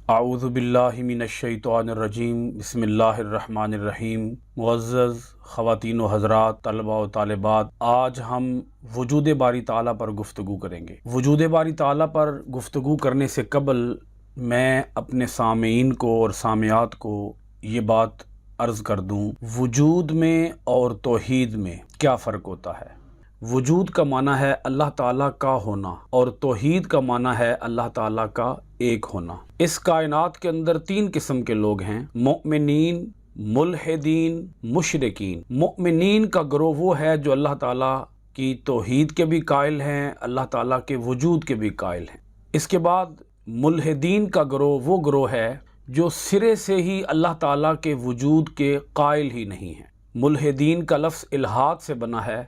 اعوذ باللہ من الشیطان الرجیم بسم اللہ الرحمن الرحیم۔ معزز خواتین و حضرات، طلبہ و طالبات، آج ہم وجود باری تعالیٰ پر گفتگو کریں گے۔ وجود باری تعالیٰ پر گفتگو کرنے سے قبل میں اپنے سامعین کو اور سامعات کو یہ بات عرض کر دوں، وجود میں اور توحید میں کیا فرق ہوتا ہے۔ وجود کا معنی ہے اللہ تعالیٰ کا ہونا اور توحید کا معنی ہے اللہ تعالیٰ کا ایک ہونا۔ اس کائنات کے اندر تین قسم کے لوگ ہیں: مؤمنین، ملحدین، مشرکین۔ مؤمنین کا گروہ وہ ہے جو اللہ تعالیٰ کی توحید کے بھی قائل ہیں، اللہ تعالیٰ کے وجود کے بھی قائل ہیں۔ اس کے بعد ملحدین کا گروہ وہ گروہ ہے جو سرے سے ہی اللہ تعالیٰ کے وجود کے قائل ہی نہیں ہیں۔ ملحدین کا لفظ الحاد سے بنا ہے۔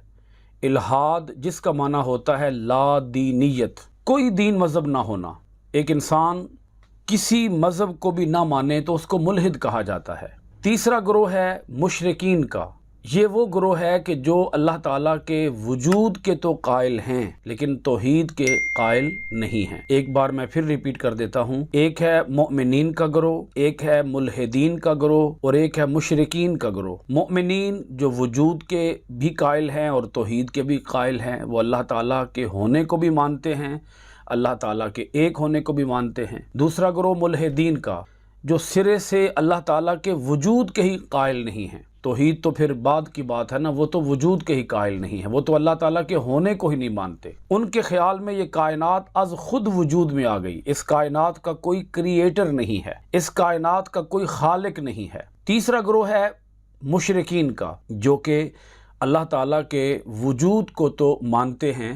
الحاد جس کا معنی ہوتا ہے لا دینیت، کوئی دین مذہب نہ ہونا۔ ایک انسان کسی مذہب کو بھی نہ مانے تو اس کو ملحد کہا جاتا ہے۔ تیسرا گروہ ہے مشرکین کا۔ یہ وہ گروہ ہے کہ جو اللہ تعالیٰ کے وجود کے تو قائل ہیں لیکن توحید کے قائل نہیں ہیں۔ ایک بار میں پھر ریپیٹ کر دیتا ہوں، ایک ہے مؤمنین کا گروہ، ایک ہے ملحدین کا گروہ اور ایک ہے مشرکین کا گروہ۔ مؤمنین جو وجود کے بھی قائل ہیں اور توحید کے بھی قائل ہیں، وہ اللہ تعالیٰ کے ہونے کو بھی مانتے ہیں، اللہ تعالیٰ کے ایک ہونے کو بھی مانتے ہیں۔ دوسرا گروہ ملحدین کا، جو سرے سے اللہ تعالیٰ کے وجود کے ہی قائل نہیں ہیں۔ توحید تو پھر بعد کی بات ہے نا، وہ تو وجود کے ہی قائل نہیں ہیں، وہ تو اللہ تعالیٰ کے ہونے کو ہی نہیں مانتے۔ ان کے خیال میں یہ کائنات از خود وجود میں آ گئی، اس کائنات کا کوئی کریٹر نہیں ہے، اس کائنات کا کوئی خالق نہیں ہے۔ تیسرا گروہ ہے مشرکین کا، جو کہ اللہ تعالیٰ کے وجود کو تو مانتے ہیں،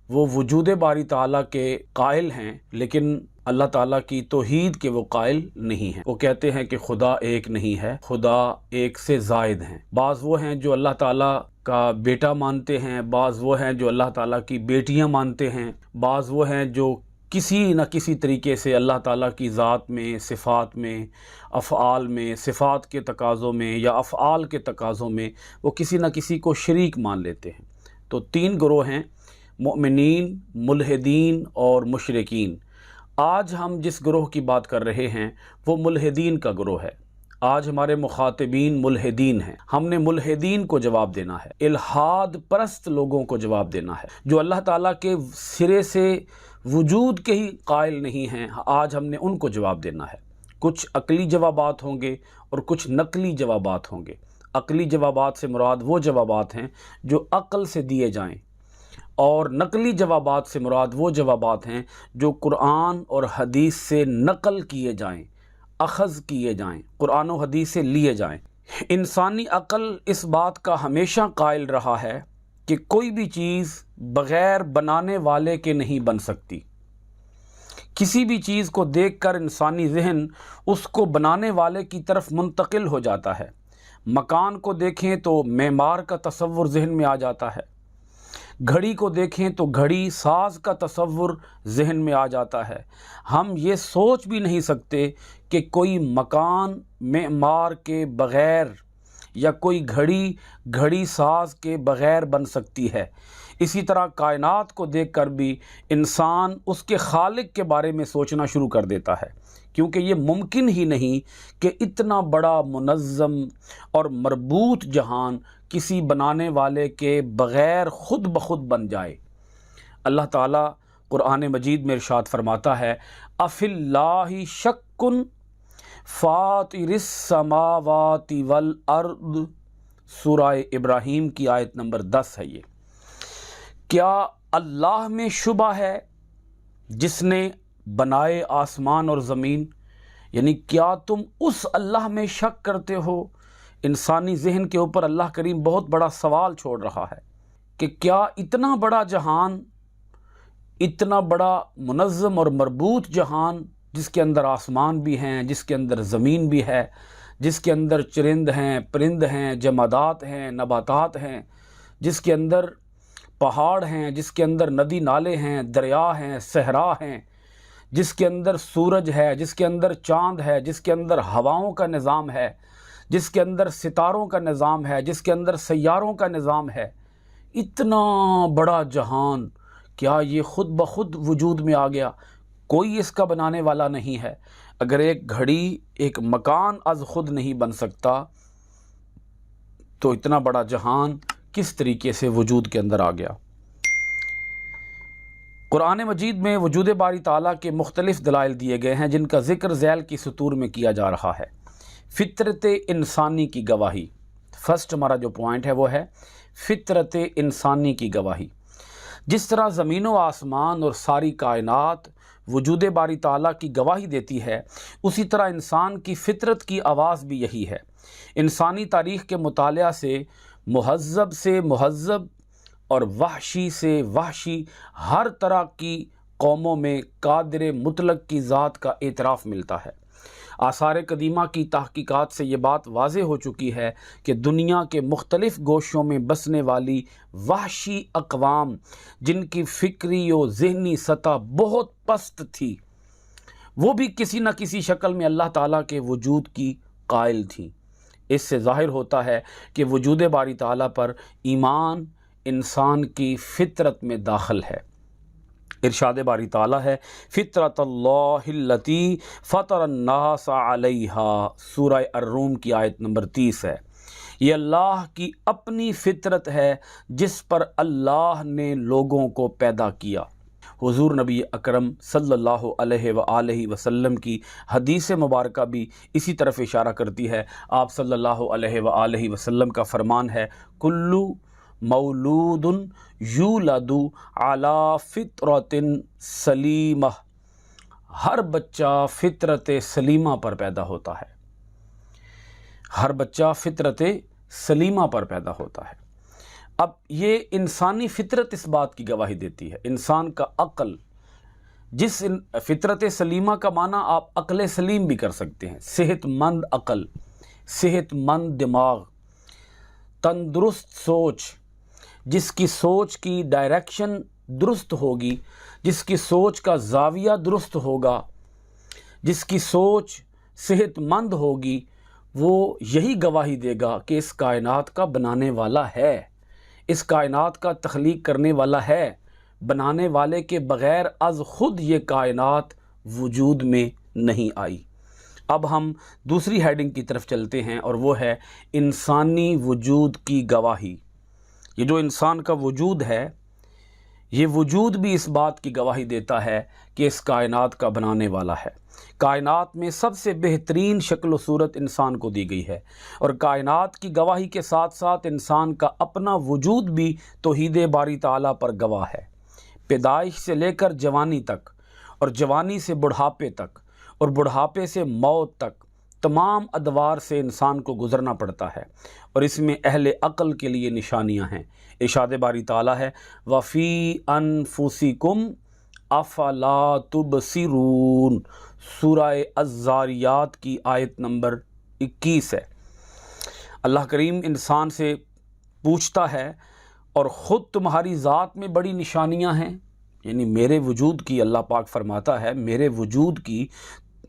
وہ وجود باری تعالیٰ کے قائل ہیں لیکن اللہ تعالیٰ کی توحید کے وہ قائل نہیں ہیں۔ وہ کہتے ہیں کہ خدا ایک نہیں ہے، خدا ایک سے زائد ہیں۔ بعض وہ ہیں جو اللہ تعالیٰ کا بیٹا مانتے ہیں، بعض وہ ہیں جو اللہ تعالیٰ کی بیٹیاں مانتے ہیں، بعض وہ ہیں جو کسی نہ کسی طریقے سے اللہ تعالیٰ کی ذات میں، صفات میں، افعال میں، صفات کے تقاضوں میں یا افعال کے تقاضوں میں وہ کسی نہ کسی کو شریک مان لیتے ہیں۔ تو تین گروہ ہیں: مؤمنین، ملحدین اور مشرکین۔ آج ہم جس گروہ کی بات کر رہے ہیں وہ ملحدین کا گروہ ہے۔ آج ہمارے مخاطبین ملحدین ہیں۔ ہم نے ملحدین کو جواب دینا ہے، الحاد پرست لوگوں کو جواب دینا ہے جو اللہ تعالیٰ کے سرے سے وجود کے ہی قائل نہیں ہیں۔ آج ہم نے ان کو جواب دینا ہے۔ کچھ عقلی جوابات ہوں گے اور کچھ نقلی جوابات ہوں گے۔ عقلی جوابات سے مراد وہ جوابات ہیں جو عقل سے دیے جائیں، اور نقلی جوابات سے مراد وہ جوابات ہیں جو قرآن اور حدیث سے نقل کیے جائیں، اخذ کیے جائیں، قرآن و حدیث سے لیے جائیں۔ انسانی عقل اس بات کا ہمیشہ قائل رہا ہے کہ کوئی بھی چیز بغیر بنانے والے کے نہیں بن سکتی۔ کسی بھی چیز کو دیکھ کر انسانی ذہن اس کو بنانے والے کی طرف منتقل ہو جاتا ہے۔ مکان کو دیکھیں تو معمار کا تصور ذہن میں آ جاتا ہے، گھڑی کو دیکھیں تو گھڑی ساز کا تصور ذہن میں آ جاتا ہے۔ ہم یہ سوچ بھی نہیں سکتے کہ کوئی مکان معمار کے بغیر یا کوئی گھڑی ساز کے بغیر بن سکتی ہے۔ اسی طرح کائنات کو دیکھ کر بھی انسان اس کے خالق کے بارے میں سوچنا شروع کر دیتا ہے، کیونکہ یہ ممکن ہی نہیں کہ اتنا بڑا منظم اور مربوط جہان کسی بنانے والے کے بغیر خود بخود بن جائے۔ اللہ تعالیٰ قرآن مجید میں ارشاد فرماتا ہے: اَفِی اللَّہِ شَکٌّ فَاطِرِ السَّمَاوَاتِ وَالْأَرْضِ۔ سورہ ابراہیم کی آیت نمبر 10 ہے یہ۔ کیا اللہ میں شبہ ہے جس نے بنائے آسمان اور زمین؟ یعنی کیا تم اس اللہ میں شک کرتے ہو؟ انسانی ذہن کے اوپر اللہ کریم بہت بڑا سوال چھوڑ رہا ہے کہ کیا اتنا بڑا جہان، اتنا بڑا منظم اور مربوط جہان، جس کے اندر آسمان بھی ہیں، جس کے اندر زمین بھی ہے، جس کے اندر چرند ہیں، پرند ہیں، جمادات ہیں، نباتات ہیں، جس کے اندر پہاڑ ہیں، جس کے اندر ندی نالے ہیں، دریا ہیں، صحرا ہیں، جس کے اندر سورج ہے، جس کے اندر چاند ہے، جس کے اندر ہواؤں کا نظام ہے، جس کے اندر ستاروں کا نظام ہے، جس کے اندر سیاروں کا نظام ہے، اتنا بڑا جہان کیا یہ خود بخود وجود میں آ گیا؟ کوئی اس کا بنانے والا نہیں ہے۔ اگر ایک گھڑی ایک مکان از خود نہیں بن سکتا تو اتنا بڑا جہان کس طریقے سے وجود کے اندر آ گیا۔ قرآن مجید میں وجود باری تعالیٰ کے مختلف دلائل دیے گئے ہیں جن کا ذکر ذیل کی سطور میں کیا جا رہا ہے۔ فطرت انسانی کی گواہی، فرسٹ ہمارا جو پوائنٹ ہے وہ ہے فطرت انسانی کی گواہی۔ جس طرح زمین و آسمان اور ساری کائنات وجود باری تعالیٰ کی گواہی دیتی ہے، اسی طرح انسان کی فطرت کی آواز بھی یہی ہے۔ انسانی تاریخ کے مطالعہ سے مہذب اور وحشی سے وحشی ہر طرح کی قوموں میں قادر مطلق کی ذات کا اعتراف ملتا ہے۔ آثار قدیمہ کی تحقیقات سے یہ بات واضح ہو چکی ہے کہ دنیا کے مختلف گوشوں میں بسنے والی وحشی اقوام جن کی فکری و ذہنی سطح بہت پست تھی، وہ بھی کسی نہ کسی شکل میں اللہ تعالیٰ کے وجود کی قائل تھیں۔ اس سے ظاہر ہوتا ہے کہ وجود باری تعالیٰ پر ایمان انسان کی فطرت میں داخل ہے۔ ارشاد باری تعالیٰ ہے فطرت اللہ التی فطر الناس علیہا، سورہ الروم کی آیت نمبر 30 ہے۔ یہ اللہ کی اپنی فطرت ہے جس پر اللہ نے لوگوں کو پیدا کیا۔ حضور نبی اکرم صلی اللہ علیہ وآلہ وسلم کی حدیث مبارکہ بھی اسی طرف اشارہ کرتی ہے۔ آپ صلی اللہ علیہ وآلہ وسلم کا فرمان ہے کلو مولود یولد علی فطرت سلیمہ، ہر بچہ فطرت سلیمہ پر پیدا ہوتا ہے، ہر بچہ فطرت سلیمہ پر پیدا ہوتا ہے۔ اب یہ انسانی فطرت اس بات کی گواہی دیتی ہے، انسان کا عقل، جس فطرت سلیمہ کا معنی آپ عقل سلیم بھی کر سکتے ہیں، صحت مند عقل، صحت مند دماغ، تندرست سوچ، جس کی سوچ کی ڈائریکشن درست ہوگی، جس کی سوچ کا زاویہ درست ہوگا، جس کی سوچ صحت مند ہوگی، وہ یہی گواہی دے گا کہ اس کائنات کا بنانے والا ہے، اس کائنات کا تخلیق کرنے والا ہے، بنانے والے کے بغیر از خود یہ کائنات وجود میں نہیں آئی۔ اب ہم دوسری ہیڈنگ کی طرف چلتے ہیں اور وہ ہے انسانی وجود کی گواہی۔ یہ جو انسان کا وجود ہے، یہ وجود بھی اس بات کی گواہی دیتا ہے کہ اس کائنات کا بنانے والا ہے۔ کائنات میں سب سے بہترین شکل و صورت انسان کو دی گئی ہے، اور کائنات کی گواہی کے ساتھ ساتھ انسان کا اپنا وجود بھی توحید باری تعالیٰ پر گواہ ہے۔ پیدائش سے لے کر جوانی تک، اور جوانی سے بڑھاپے تک، اور بڑھاپے سے موت تک، تمام ادوار سے انسان کو گزرنا پڑتا ہے، اور اس میں اہل عقل کے لیے نشانیاں ہیں۔ ارشاد باری تعالیٰ ہے وَفِي أَنفُسِكُمْ أَفَلَا تُبْصِرُونَ، سورہ الذاریات کی آیت نمبر 21 ہے۔ اللہ کریم انسان سے پوچھتا ہے اور خود تمہاری ذات میں بڑی نشانیاں ہیں، یعنی میرے وجود کی، اللہ پاک فرماتا ہے میرے وجود کی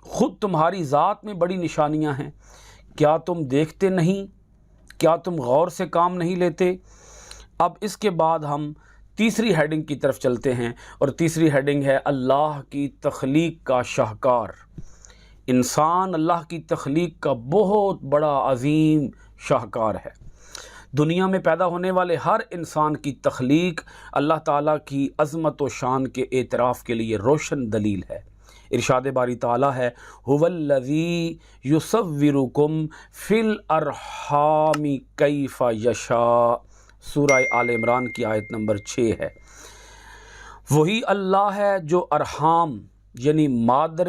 خود تمہاری ذات میں بڑی نشانیاں ہیں، کیا تم دیکھتے نہیں؟ کیا تم غور سے کام نہیں لیتے؟ اب اس کے بعد ہم تیسری ہیڈنگ کی طرف چلتے ہیں، اور تیسری ہیڈنگ ہے اللہ کی تخلیق کا شاہکار۔ انسان اللہ کی تخلیق کا بہت بڑا عظیم شاہکار ہے۔ دنیا میں پیدا ہونے والے ہر انسان کی تخلیق اللہ تعالیٰ کی عظمت و شان کے اعتراف کے لیے روشن دلیل ہے۔ ارشاد باری تعالیٰ ہے هُوَ الَّذِي يُصَوِّرُكُمْ فِي الْأَرْحَامِ كَيْفَ يَشَاءُ، سورہ آل عمران کی آیت نمبر 6 ہے۔ وہی اللہ ہے جو ارحام یعنی مادر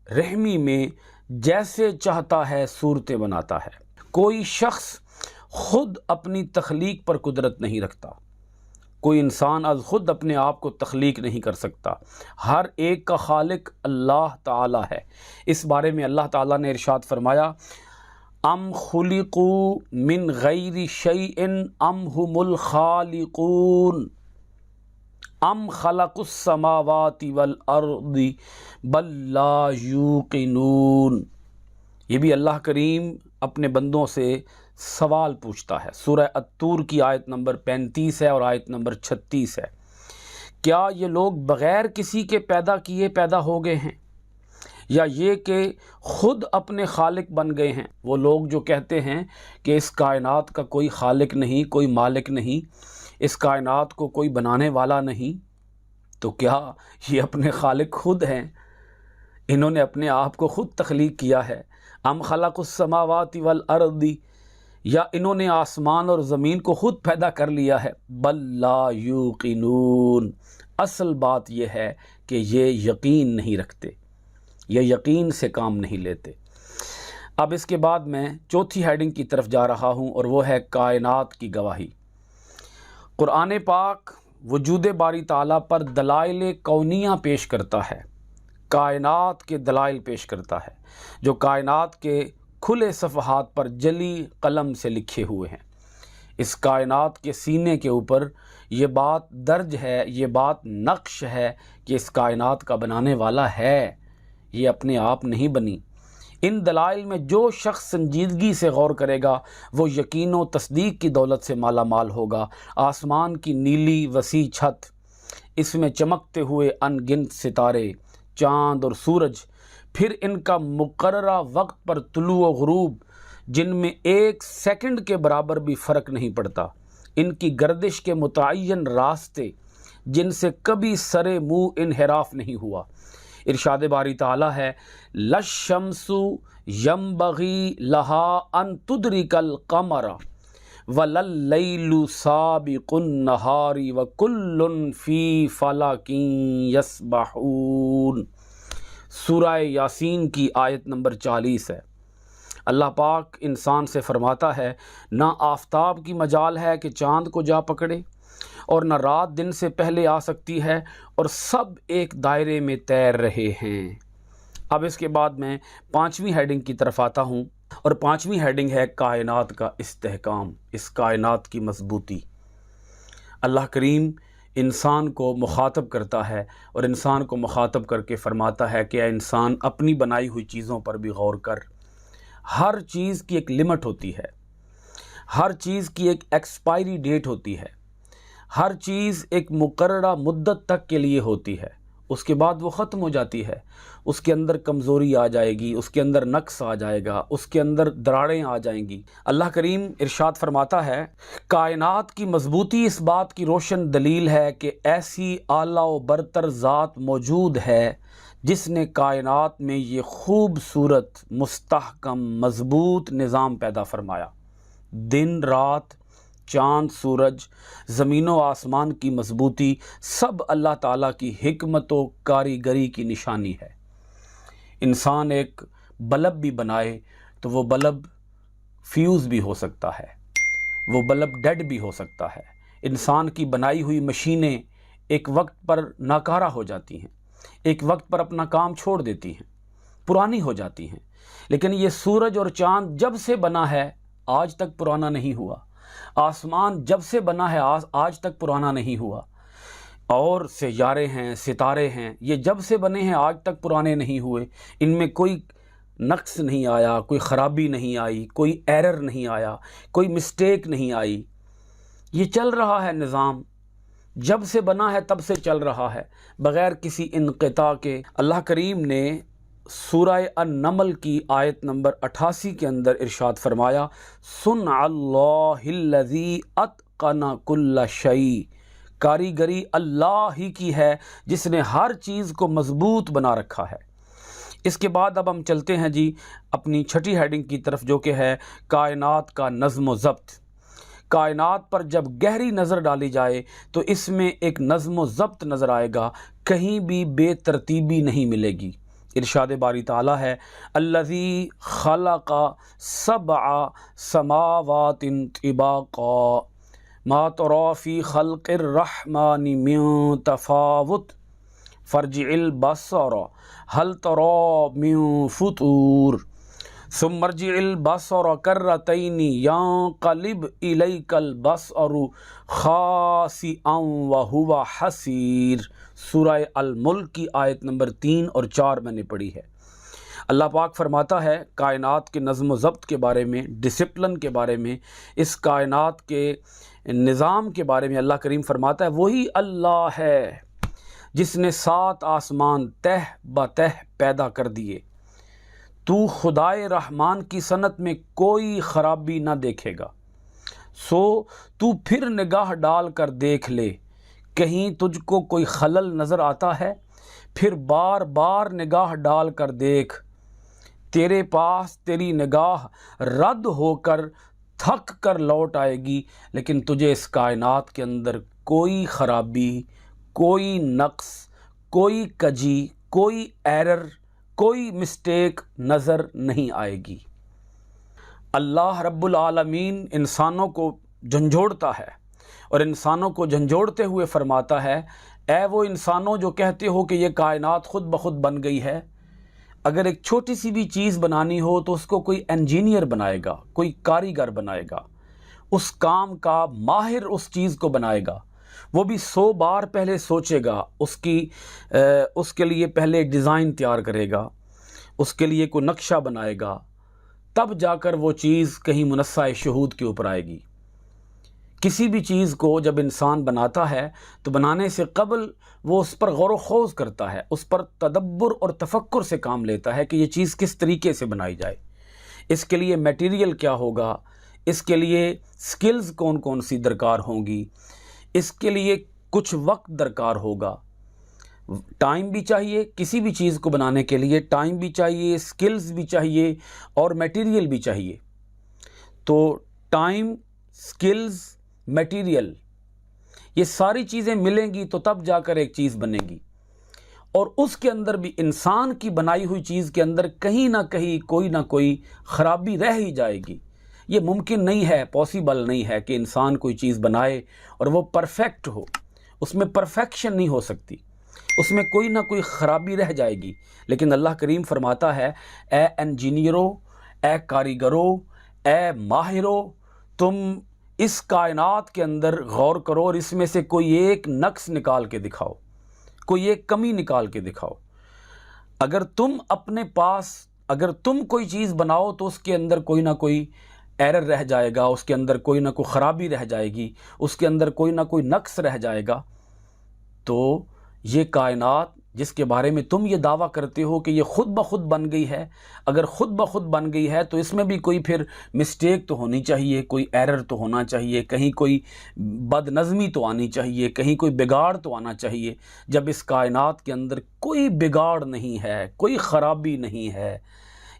رحمی میں جیسے چاہتا ہے صورتیں بناتا ہے۔ کوئی شخص خود اپنی تخلیق پر قدرت نہیں رکھتا، کوئی انسان از خود اپنے آپ کو تخلیق نہیں کر سکتا، ہر ایک کا خالق اللہ تعالی ہے۔ اس بارے میں اللہ تعالیٰ نے ارشاد فرمایا ام خلقوا من غیر شیء ام هم الخالقون ام خلقوا السماوات والارض بل لا یوقنون۔ یہ بھی اللہ کریم اپنے بندوں سے سوال پوچھتا ہے۔ سورہ الطور کی آیت نمبر 35 ہے اور آیت نمبر 36 ہے۔ کیا یہ لوگ بغیر کسی کے پیدا کیے پیدا ہو گئے ہیں، یا یہ کہ خود اپنے خالق بن گئے ہیں؟ وہ لوگ جو کہتے ہیں کہ اس کائنات کا کوئی خالق نہیں، کوئی مالک نہیں، اس کائنات کو کوئی بنانے والا نہیں، تو کیا یہ اپنے خالق خود ہیں؟ انہوں نے اپنے آپ کو خود تخلیق کیا ہے؟ ام خلق السماوات والارض، یا انہوں نے آسمان اور زمین کو خود پیدا کر لیا ہے؟ بل لا یوقنون، اصل بات یہ ہے کہ یہ یقین نہیں رکھتے، یہ یقین سے کام نہیں لیتے۔ اب اس کے بعد میں چوتھی ہیڈنگ کی طرف جا رہا ہوں، اور وہ ہے کائنات کی گواہی۔ قرآن پاک وجود باری تعالیٰ پر دلائل کونیہ پیش کرتا ہے، کائنات کے دلائل پیش کرتا ہے، جو کائنات کے کھلے صفحات پر جلی قلم سے لکھے ہوئے ہیں۔ اس کائنات کے سینے کے اوپر یہ بات درج ہے، یہ بات نقش ہے کہ اس کائنات کا بنانے والا ہے، یہ اپنے آپ نہیں بنی۔ ان دلائل میں جو شخص سنجیدگی سے غور کرے گا وہ یقین و تصدیق کی دولت سے مالا مال ہوگا۔ آسمان کی نیلی وسیع چھت، اس میں چمکتے ہوئے ان گنت ستارے، چاند اور سورج، پھر ان کا مقررہ وقت پر طلوع و غروب جن میں ایک سیکنڈ کے برابر بھی فرق نہیں پڑتا، ان کی گردش کے متعین راستے جن سے کبھی سرے منہ انحراف نہیں ہوا۔ ارشاد باری تعالیٰ ہے، لَلشَّمْسُ يَنبَغِي لَهَا أَن تُدْرِكَ الْقَمَرَ وَلَلَّيْلُ سَابِقُ النَّهَارِ وَكُلٌّ فِي فَلَكٍ يَسْبَحُونَ۔ سورہ یاسین کی آیت نمبر 40 ہے۔ اللہ پاک انسان سے فرماتا ہے، نہ آفتاب کی مجال ہے کہ چاند کو جا پکڑے، اور نہ رات دن سے پہلے آ سکتی ہے، اور سب ایک دائرے میں تیر رہے ہیں۔ اب اس کے بعد میں پانچویں ہیڈنگ کی طرف آتا ہوں، اور پانچویں ہیڈنگ ہے کائنات کا استحکام، اس کائنات کی مضبوطی۔ اللہ کریم انسان کو مخاطب کرتا ہے، اور انسان کو مخاطب کر کے فرماتا ہے کہ اے انسان، اپنی بنائی ہوئی چیزوں پر بھی غور کر۔ ہر چیز کی ایک لمٹ ہوتی ہے، ہر چیز کی ایک ایکسپائری ڈیٹ ہوتی ہے، ہر چیز ایک مقررہ مدت تک کے لیے ہوتی ہے، اس کے بعد وہ ختم ہو جاتی ہے، اس کے اندر کمزوری آ جائے گی، اس کے اندر نقص آ جائے گا، اس کے اندر دراڑیں آ جائیں گی۔ اللہ کریم ارشاد فرماتا ہے، کائنات کی مضبوطی اس بات کی روشن دلیل ہے کہ ایسی اعلیٰ و برتر ذات موجود ہے جس نے کائنات میں یہ خوبصورت، مستحکم، مضبوط نظام پیدا فرمایا۔ دن رات، چاند سورج، زمین و آسمان کی مضبوطی، سب اللہ تعالیٰ کی حکمت و کاریگری کی نشانی ہے۔ انسان ایک بلب بھی بنائے تو وہ بلب فیوز بھی ہو سکتا ہے، وہ بلب ڈیڈ بھی ہو سکتا ہے۔ انسان کی بنائی ہوئی مشینیں ایک وقت پر ناکارہ ہو جاتی ہیں، ایک وقت پر اپنا کام چھوڑ دیتی ہیں، پرانی ہو جاتی ہیں، لیکن یہ سورج اور چاند جب سے بنا ہے آج تک پرانا نہیں ہوا، آسمان جب سے بنا ہے آج تک پرانا نہیں ہوا، اور سیارے ہیں، ستارے ہیں، یہ جب سے بنے ہیں آج تک پرانے نہیں ہوئے، ان میں کوئی نقص نہیں آیا، کوئی خرابی نہیں آئی، کوئی ایرر نہیں آیا، کوئی مسٹیک نہیں آئی، یہ چل رہا ہے نظام، جب سے بنا ہے تب سے چل رہا ہے بغیر کسی انقطاع کے۔ اللہ کریم نے سورہ النمل کی آیت نمبر 88 کے اندر ارشاد فرمایا، صنع اللہ الذی اتقن کل شیء، کاریگری اللہ ہی کی ہے جس نے ہر چیز کو مضبوط بنا رکھا ہے۔ اس کے بعد اب ہم چلتے ہیں جی اپنی چھٹی ہیڈنگ کی طرف، جو کہ ہے کائنات کا نظم و ضبط۔ کائنات پر جب گہری نظر ڈالی جائے تو اس میں ایک نظم و ضبط نظر آئے گا، کہیں بھی بے ترتیبی نہیں ملے گی۔ ارشاد باری تعالیٰ ہے، الذی خلق سبع سماوات طباقا ما تری فی خلق الرحمن من تفاوت فارجع البصر هل تری من فطور ثم ارجع البصر کرتین ینقلب الیک البصر خاسئا وہو حسیر۔ سورہ الملک کی آیت نمبر 3 اور 4 میں نے پڑھی ہے۔ اللہ پاک فرماتا ہے کائنات کے نظم و ضبط کے بارے میں، ڈسپلن کے بارے میں، اس کائنات کے نظام کے بارے میں اللہ کریم فرماتا ہے، وہی اللہ ہے جس نے 7 آسمان تہ بتہ پیدا کر دیے، تو خدائے رحمان کی صنعت میں کوئی خرابی نہ دیکھے گا، سو تو پھر نگاہ ڈال کر دیکھ لے، کہیں تجھ کو کوئی خلل نظر آتا ہے؟ پھر بار بار نگاہ ڈال کر دیکھ، تیرے پاس تیری نگاہ رد ہو کر تھک کر لوٹ آئے گی، لیکن تجھے اس کائنات کے اندر کوئی خرابی، کوئی نقص، کوئی کجی، کوئی ایرر، کوئی مسٹیک نظر نہیں آئے گی۔ اللہ رب العالمین انسانوں کو جھنجھوڑتا ہے اور انسانوں کو جھنجھوڑتے ہوئے فرماتا ہے، اے وہ انسانوں جو کہتے ہو کہ یہ کائنات خود بخود بن گئی ہے، اگر ایک چھوٹی سی بھی چیز بنانی ہو تو اس کو کوئی انجینئر بنائے گا، کوئی کاریگر بنائے گا، اس کام کا ماہر اس چیز کو بنائے گا، وہ بھی 100 بار پہلے سوچے گا، اس کے لیے پہلے ڈیزائن تیار کرے گا، اس کے لیے کوئی نقشہ بنائے گا، تب جا کر وہ چیز کہیں منصہ شہود کے اوپر آئے گی۔ کسی بھی چیز کو جب انسان بناتا ہے تو بنانے سے قبل وہ اس پر غور و خوض کرتا ہے، اس پر تدبر اور تفکر سے کام لیتا ہے کہ یہ چیز کس طریقے سے بنائی جائے، اس کے لیے میٹیریل کیا ہوگا، اس کے لیے سکلز کون کون سی درکار ہوں گی، اس کے لیے کچھ وقت درکار ہوگا، ٹائم بھی چاہیے، کسی بھی چیز کو بنانے کے لیے ٹائم بھی چاہیے، سکلز بھی چاہیے اور میٹیریل بھی چاہیے۔ تو ٹائم، سکلز، میٹیریل، یہ ساری چیزیں ملیں گی تو تب جا کر ایک چیز بنے گی، اور اس کے اندر بھی انسان کی بنائی ہوئی چیز کے اندر کہیں نہ کہیں کوئی نہ کوئی خرابی رہ ہی جائے گی۔ یہ ممکن نہیں ہے، پاسبل نہیں ہے کہ انسان کوئی چیز بنائے اور وہ پرفیکٹ ہو، اس میں پرفیکشن نہیں ہو سکتی، اس میں کوئی نہ کوئی خرابی رہ جائے گی۔ لیکن اللہ کریم فرماتا ہے، اے انجینئروں، اے کاریگروں، اے ماہروں، تم اس کائنات کے اندر غور کرو اور اس میں سے کوئی ایک نقص نکال کے دکھاؤ، کوئی ایک کمی نکال کے دکھاؤ۔ اگر تم کوئی چیز بناؤ تو اس کے اندر کوئی نہ کوئی ایرر رہ جائے گا، اس کے اندر کوئی نہ کوئی خرابی رہ جائے گی، اس کے اندر کوئی نہ کوئی نقص رہ جائے گا، تو یہ کائنات جس کے بارے میں تم یہ دعویٰ کرتے ہو کہ یہ خود بخود بن گئی ہے، اگر خود بخود بن گئی ہے تو اس میں بھی کوئی پھر مسٹیک تو ہونی چاہیے، کوئی ایرر تو ہونا چاہیے، کہیں کوئی بد نظمی تو آنی چاہیے، کہیں کوئی بگاڑ تو آنا چاہیے۔ جب اس کائنات کے اندر کوئی بگاڑ نہیں ہے، کوئی خرابی نہیں ہے،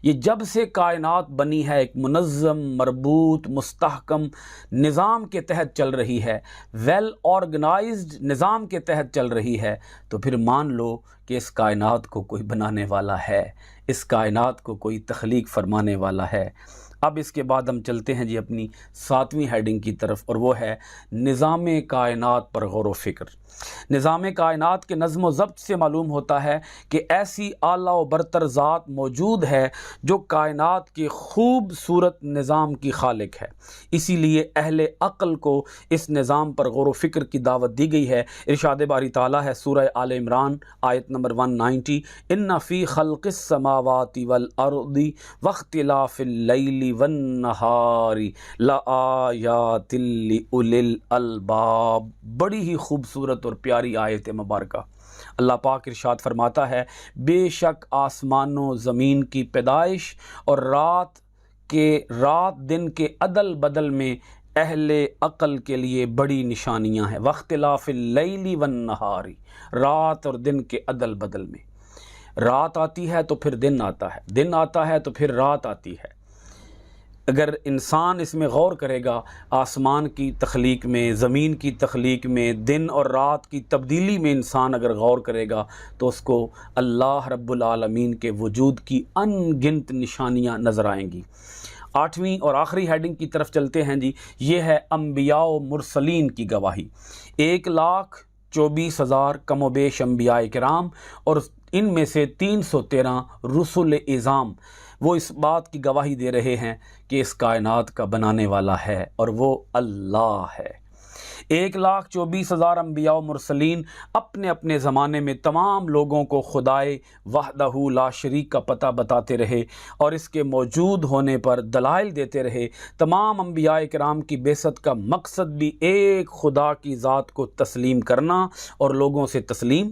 یہ جب سے کائنات بنی ہے ایک منظم، مربوط، مستحکم نظام کے تحت چل رہی ہے، ویل آرگنائزڈ نظام کے تحت چل رہی ہے، تو پھر مان لو کہ اس کائنات کو کوئی بنانے والا ہے، اس کائنات کو کوئی تخلیق فرمانے والا ہے۔ اب اس کے بعد ہم چلتے ہیں جی اپنی 7ویں ہیڈنگ کی طرف، اور وہ ہے نظام کائنات پر غور و فکر۔ نظام کائنات کے نظم و ضبط سے معلوم ہوتا ہے کہ ایسی اعلیٰ و برتر ذات موجود ہے جو کائنات کے خوبصورت نظام کی خالق ہے، اسی لیے اہل عقل کو اس نظام پر غور و فکر کی دعوت دی گئی ہے۔ ارشاد باری تعالیٰ ہے سورہ آل عمران آیت نمبر 190، ان فی خلق السماوات والارض واختلاف اللیل والنہار لآیات لأولی الالباب۔ بڑی ہی خوبصورت اور پیاری آیت مبارکہ۔ اللہ پاک ارشاد فرماتا ہے، بے شک آسمان و زمین کی پیدائش اور رات دن کے عدل بدل میں اہل عقل کے لیے بڑی نشانیاں ہیں۔ واختلاف اللیل والنہار، رات اور دن کے عدل بدل میں، رات آتی ہے تو پھر دن آتا ہے، دن آتا ہے تو پھر رات آتی ہے۔ اگر انسان اس میں غور کرے گا، آسمان کی تخلیق میں، زمین کی تخلیق میں، دن اور رات کی تبدیلی میں انسان اگر غور کرے گا تو اس کو اللہ رب العالمین کے وجود کی ان گنت نشانیاں نظر آئیں گی۔ 8ویں اور آخری ہیڈنگ کی طرف چلتے ہیں جی، یہ ہے انبیاء و مرسلین کی گواہی۔ 1,24,000 کم و بیش انبیاء کرام اور ان میں سے 313 رسل اعظام وہ اس بات کی گواہی دے رہے ہیں کہ اس کائنات کا بنانے والا ہے اور وہ اللہ ہے۔ 1,24,000 انبیاء و مرسلین اپنے اپنے زمانے میں تمام لوگوں کو خدائے وحدہ لا شریک کا پتہ بتاتے رہے اور اس کے موجود ہونے پر دلائل دیتے رہے۔ تمام انبیاء کرام کی بعثت کا مقصد بھی ایک خدا کی ذات کو تسلیم کرنا اور لوگوں سے تسلیم